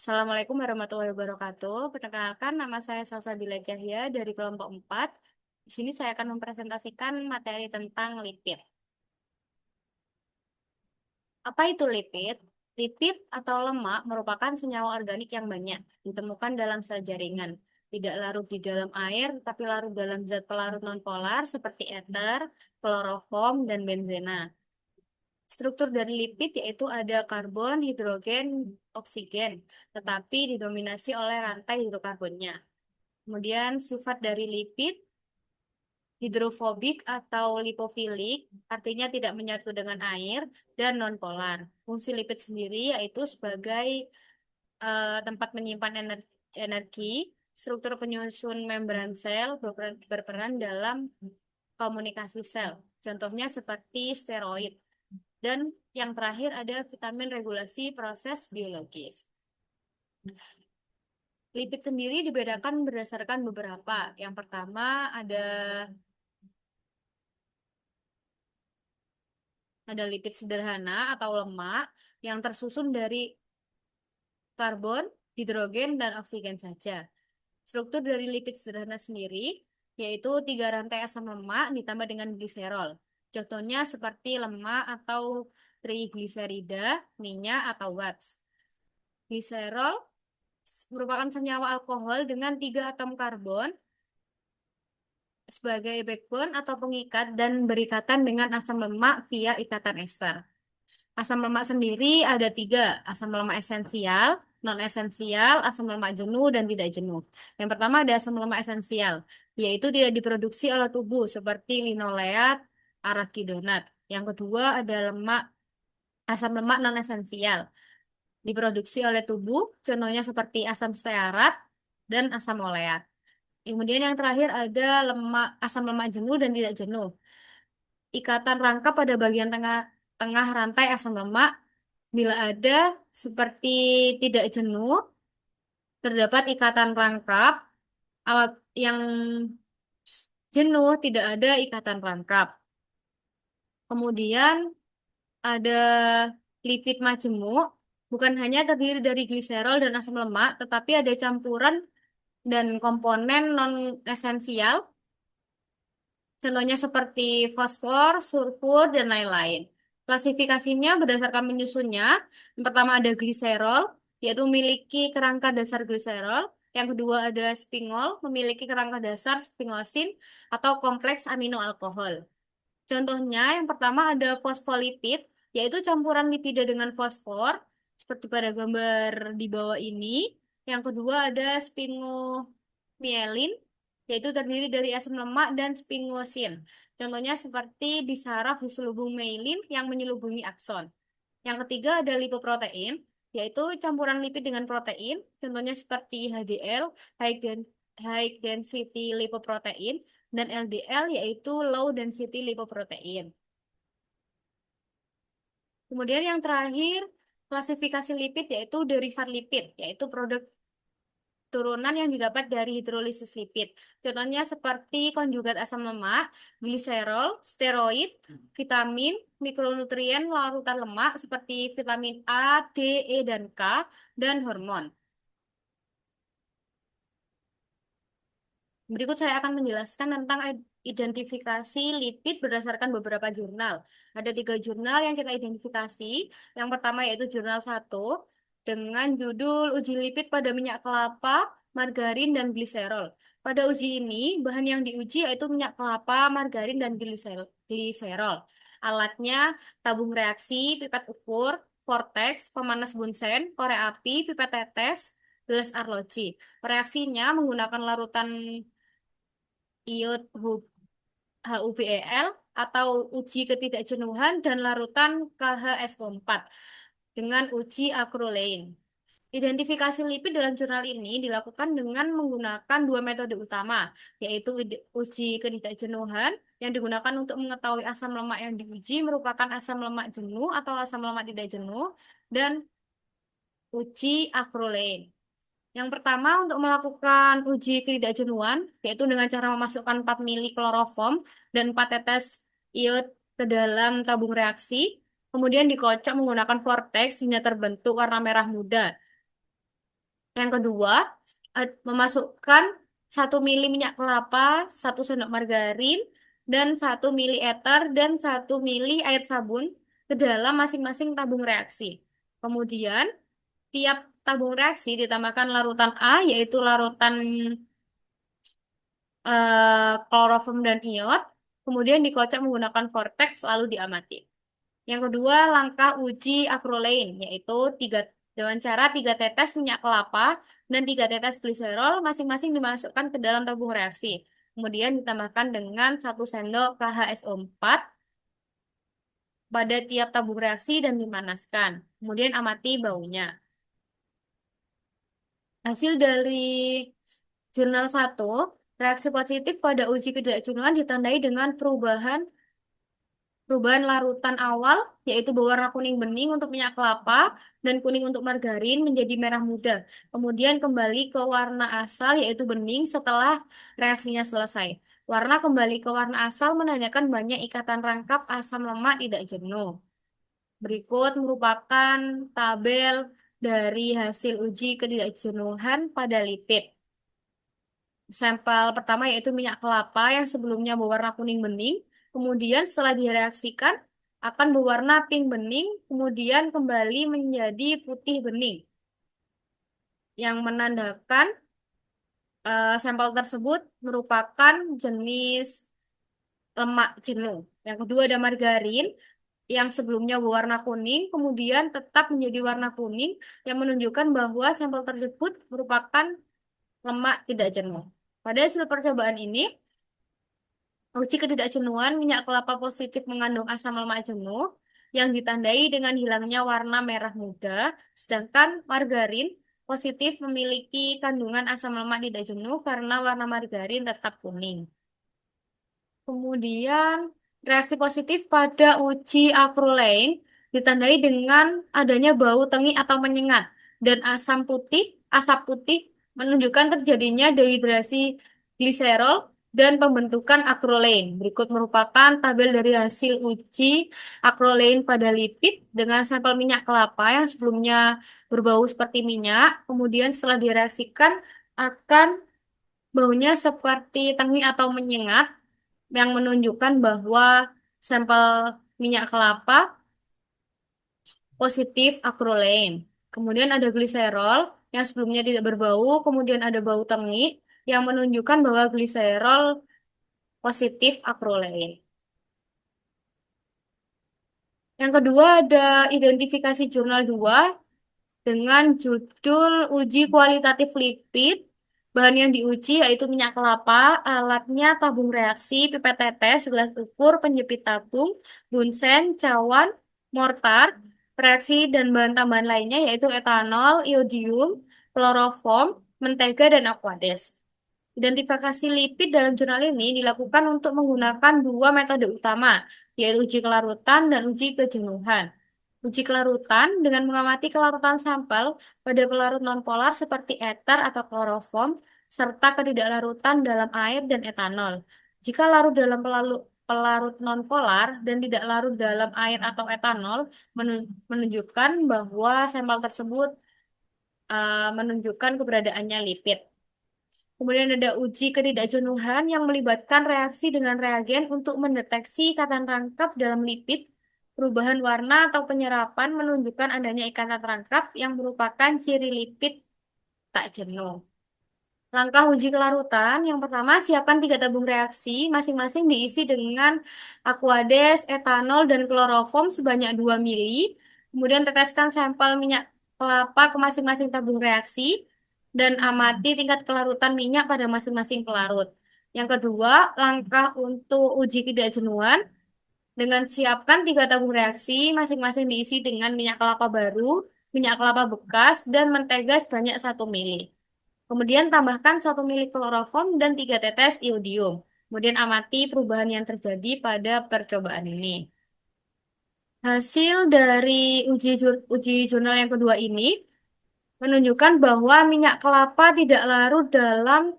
Assalamualaikum warahmatullahi wabarakatuh. Perkenalkan, nama saya Salsabila Cahya dari kelompok 4. Di sini saya akan mempresentasikan materi tentang lipid. Apa itu lipid? Lipid atau lemak merupakan senyawa organik yang banyak ditemukan dalam sel jaringan. Tidak larut di dalam air, tapi larut dalam zat pelarut nonpolar seperti ether, kloroform, dan benzena. Struktur dari lipid yaitu ada karbon, hidrogen, oksigen, tetapi didominasi oleh rantai hidrokarbonnya. Kemudian sifat dari lipid, hidrofobik atau lipofilik, artinya tidak menyatu dengan air, dan nonpolar. Fungsi lipid sendiri yaitu sebagai tempat menyimpan energi, struktur penyusun membran sel berperan dalam komunikasi sel. Contohnya seperti steroid. Dan yang terakhir ada vitamin regulasi proses biologis. Lipid sendiri dibedakan berdasarkan beberapa. Yang pertama ada lipid sederhana atau lemak yang tersusun dari karbon, hidrogen, dan oksigen saja. Struktur dari lipid sederhana sendiri yaitu tiga rantai asam lemak ditambah dengan gliserol. Contohnya seperti lemak atau trigliserida, minyak, atau wax. Gliserol merupakan senyawa alkohol dengan tiga atom karbon sebagai backbone atau pengikat dan berikatan dengan asam lemak via ikatan ester. Asam lemak sendiri ada tiga, asam lemak esensial, non-esensial, asam lemak jenuh, dan tidak jenuh. Yang pertama ada asam lemak esensial, yaitu tidak diproduksi oleh tubuh seperti linoleat, arachidonat. Yang kedua ada asam lemak non-esensial, diproduksi oleh tubuh, contohnya seperti asam stearat dan asam oleat. Kemudian yang terakhir ada asam lemak jenuh dan tidak jenuh. Ikatan rangkap pada bagian tengah tengah rantai asam lemak. Bila ada seperti tidak jenuh, terdapat ikatan rangkap. Alat yang jenuh tidak ada ikatan rangkap. Kemudian ada lipid majemuk, bukan hanya terdiri dari gliserol dan asam lemak, tetapi ada campuran dan komponen non-esensial. Contohnya seperti fosfor, sulfur, dan lain-lain. Klasifikasinya berdasarkan penyusunnya. Yang pertama ada gliserol, yaitu memiliki kerangka dasar gliserol. Yang kedua ada spingol, memiliki kerangka dasar spingosin atau kompleks amino alkohol. Contohnya yang pertama ada fosfolipid, yaitu campuran lipida dengan fosfor, seperti pada gambar di bawah ini. Yang kedua ada sphingomyelin, yaitu terdiri dari asam lemak dan sphingosine. Contohnya seperti di saraf diselubung myelin yang menyelubungi akson. Yang ketiga ada lipoprotein, yaitu campuran lipid dengan protein. Contohnya seperti HDL, high density lipoprotein, dan LDL, yaitu low density lipoprotein. Kemudian yang terakhir, klasifikasi lipid yaitu derivat lipid, yaitu produk turunan yang didapat dari hidrolisis lipid. Contohnya seperti konjugat asam lemak, gliserol, steroid, vitamin, mikronutrien larutan lemak seperti vitamin A, D, E, dan K, dan hormon. Berikut saya akan menjelaskan tentang identifikasi lipid berdasarkan beberapa jurnal. Ada tiga jurnal yang kita identifikasi. Yang pertama yaitu jurnal satu dengan judul Uji Lipid pada Minyak Kelapa, Margarin, dan Gliserol. Pada uji ini, bahan yang diuji yaitu minyak kelapa, margarin, dan gliserol. Alatnya tabung reaksi, pipet ukur, vortex, pemanas Bunsen, korek api, pipet tetes, gelas arloji. Reaksinya menggunakan larutan iod HUBEL atau uji ketidakjenuhan dan larutan KHSO4 dengan uji acrolein. Identifikasi lipid dalam jurnal ini dilakukan dengan menggunakan dua metode utama, yaitu uji ketidakjenuhan yang digunakan untuk mengetahui asam lemak yang diuji merupakan asam lemak jenuh atau asam lemak tidak jenuh, dan uji acrolein. Yang pertama untuk melakukan uji ketidakjenuhan, yaitu dengan cara memasukkan 4 mili kloroform dan 4 tetes iod ke dalam tabung reaksi, kemudian dikocok menggunakan vortex hingga terbentuk warna merah muda. Yang kedua, memasukkan 1 mili minyak kelapa, 1 sendok margarin, dan 1 mili ether, dan 1 mili air sabun ke dalam masing-masing tabung reaksi. Kemudian, tiap tabung reaksi ditambahkan larutan A, yaitu larutan kloroform dan iod, kemudian dikocok menggunakan vortex, lalu diamati. Yang kedua, langkah uji acrolein, yaitu dengan cara 3 tetes minyak kelapa dan 3 tetes gliserol masing-masing dimasukkan ke dalam tabung reaksi. Kemudian ditambahkan dengan 1 sendok KHSO4 pada tiap tabung reaksi dan dipanaskan. Kemudian amati baunya. Hasil dari jurnal satu, reaksi positif pada uji ketidakjenuhan ditandai dengan perubahan larutan awal, yaitu berwarna kuning bening untuk minyak kelapa dan kuning untuk margarin menjadi merah muda. Kemudian kembali ke warna asal, yaitu bening setelah reaksinya selesai. Warna kembali ke warna asal menandakan banyak ikatan rangkap asam lemak tidak jenuh. Berikut merupakan tabel dari hasil uji ketidakjenuhan pada lipid. Sampel pertama yaitu minyak kelapa yang sebelumnya berwarna kuning bening, kemudian setelah direaksikan akan berwarna pink bening, kemudian kembali menjadi putih bening, yang menandakan sampel tersebut merupakan jenis lemak jenuh. Yang kedua ada margarin yang sebelumnya berwarna kuning, kemudian tetap menjadi warna kuning, yang menunjukkan bahwa sampel tersebut merupakan lemak tidak jenuh. Pada hasil percobaan ini, uji ketidakjenuhan minyak kelapa positif mengandung asam lemak jenuh yang ditandai dengan hilangnya warna merah muda, sedangkan margarin positif memiliki kandungan asam lemak tidak jenuh karena warna margarin tetap kuning. Kemudian, reaksi positif pada uji acrolein ditandai dengan adanya bau tengik atau menyengat dan asap putih menunjukkan terjadinya dehidrasi gliserol dan pembentukan acrolein. Berikut merupakan tabel dari hasil uji acrolein pada lipid dengan sampel minyak kelapa yang sebelumnya berbau seperti minyak, kemudian setelah direaksikan akan baunya seperti tengik atau menyengat yang menunjukkan bahwa sampel minyak kelapa positif acrolein. Kemudian ada gliserol yang sebelumnya tidak berbau, kemudian ada bau tengik yang menunjukkan bahwa gliserol positif acrolein. Yang kedua ada identifikasi jurnal 2 dengan judul uji kualitatif lipid. Bahan yang diuji yaitu minyak kelapa, alatnya tabung reaksi, pipet tetes, gelas ukur, penjepit tabung, bunsen, cawan, mortar, reaksi dan bahan tambahan lainnya yaitu etanol, iodium, kloroform, mentega, dan aqueous. Identifikasi lipid dalam jurnal ini dilakukan untuk menggunakan 2 metode utama, yaitu uji kelarutan dan uji kejenuhan. Uji kelarutan dengan mengamati kelarutan sampel pada pelarut nonpolar seperti ether atau kloroform, serta ketidaklarutan dalam air dan etanol. Jika larut dalam pelarut nonpolar dan tidak larut dalam air atau etanol, menunjukkan bahwa sampel tersebut menunjukkan keberadaannya lipid. Kemudian ada uji ketidakjenuhan yang melibatkan reaksi dengan reagen untuk mendeteksi ikatan rangkap dalam lipid. Perubahan warna atau penyerapan menunjukkan adanya ikatan rangkap yang merupakan ciri lipid tak jenuh. Langkah uji kelarutan, yang pertama siapkan 3 tabung reaksi, masing-masing diisi dengan aqueous, etanol, dan kloroform sebanyak 2 mili. Kemudian teteskan sampel minyak kelapa ke masing-masing tabung reaksi, dan amati tingkat kelarutan minyak pada masing-masing pelarut. Yang kedua, langkah untuk uji ketidakjenuhan, dengan siapkan 3 tabung reaksi, masing-masing diisi dengan minyak kelapa baru, minyak kelapa bekas, dan mentega sebanyak 1 mili. Kemudian tambahkan 1 mili kloroform dan 3 tetes iodium. Kemudian amati perubahan yang terjadi pada percobaan ini. Hasil dari uji jurnal yang kedua ini menunjukkan bahwa minyak kelapa tidak larut dalam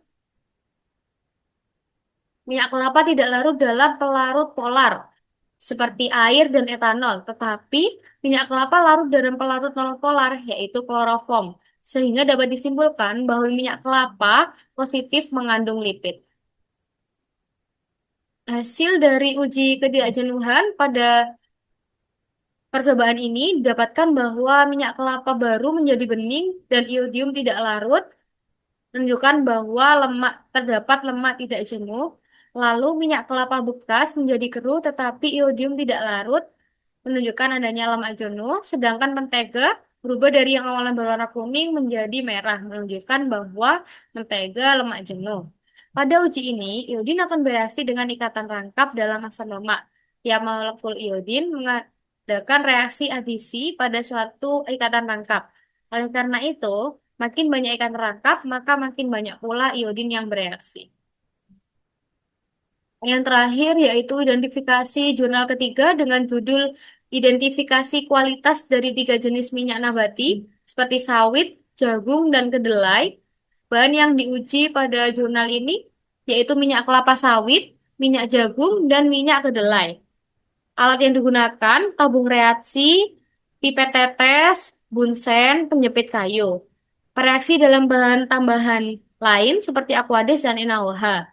pelarut polar seperti air dan etanol, tetapi minyak kelapa larut dalam pelarut nonpolar yaitu kloroform. sehingga dapat disimpulkan bahwa minyak kelapa positif mengandung lipid. Hasil dari uji ketidakjenuhan pada percobaan ini didapatkan bahwa minyak kelapa baru menjadi bening dan iodium tidak larut, menunjukkan bahwa terdapat lemak tidak jenuh. Lalu minyak kelapa bekas menjadi keruh tetapi iodium tidak larut, menunjukkan adanya lemak jenuh, sedangkan mentega berubah dari yang awalnya berwarna kuning menjadi merah, menunjukkan bahwa mentega lemak jenuh. Pada uji ini, iodin akan bereaksi dengan ikatan rangkap dalam asam lemak. Tiap molekul iodin mengadakan reaksi adisi pada suatu ikatan rangkap. Oleh karena itu, makin banyak ikatan rangkap, maka makin banyak pula iodin yang bereaksi. Yang terakhir yaitu identifikasi jurnal ketiga dengan judul Identifikasi Kualitas dari tiga jenis minyak nabati seperti sawit, jagung, dan kedelai. Bahan yang diuji pada jurnal ini yaitu minyak kelapa sawit, minyak jagung, dan minyak kedelai. Alat yang digunakan tabung reaksi, pipet tetes, bunsen, penjepit kayu. Reaksi dalam bahan tambahan lain seperti Aquades dan NaOH.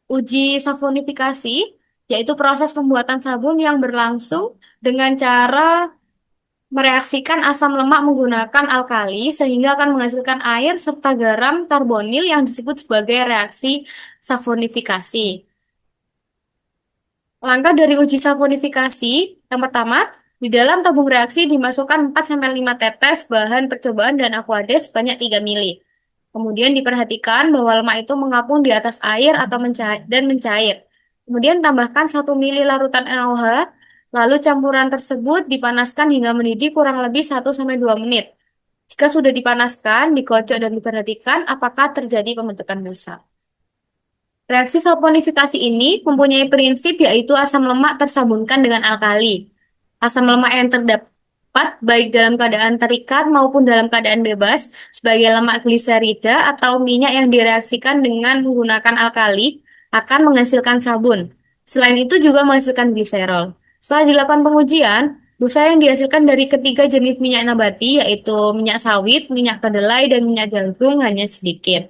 Uji saponifikasi, yaitu proses pembuatan sabun yang berlangsung dengan cara mereaksikan asam lemak menggunakan alkali sehingga akan menghasilkan air serta garam karbonil yang disebut sebagai reaksi saponifikasi. Langkah dari uji saponifikasi, yang pertama, di dalam tabung reaksi dimasukkan 4-5 tetes bahan percobaan dan Aquades sebanyak 3 mili. Kemudian diperhatikan bahwa lemak itu mengapung di atas air atau mencair. Kemudian tambahkan 1 mili larutan NaOH, lalu campuran tersebut dipanaskan hingga mendidih kurang lebih 1-2 menit. Jika sudah dipanaskan, dikocok dan diperhatikan apakah terjadi pembentukan busa. Reaksi saponifikasi ini mempunyai prinsip yaitu asam lemak tersabunkan dengan alkali. Asam lemak yang terdapat baik dalam keadaan terikat maupun dalam keadaan bebas sebagai lemak gliserida atau minyak yang direaksikan dengan menggunakan alkali akan menghasilkan sabun. Selain itu juga menghasilkan gliserol. Setelah dilakukan pengujian, busa yang dihasilkan dari ketiga jenis minyak nabati yaitu minyak sawit, minyak kedelai, dan minyak jagung hanya sedikit.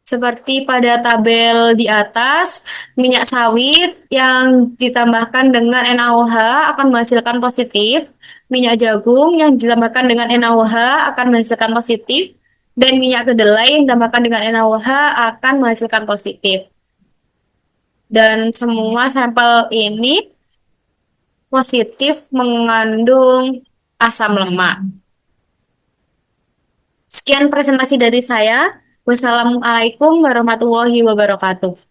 Seperti pada tabel di atas, minyak sawit yang ditambahkan dengan NaOH akan menghasilkan positif, minyak jagung yang ditambahkan dengan NaOH akan menghasilkan positif, dan minyak kedelai yang ditambahkan dengan NaOH akan menghasilkan positif. Dan semua sampel ini positif mengandung asam lemak. Sekian presentasi dari saya. Wassalamualaikum warahmatullahi wabarakatuh.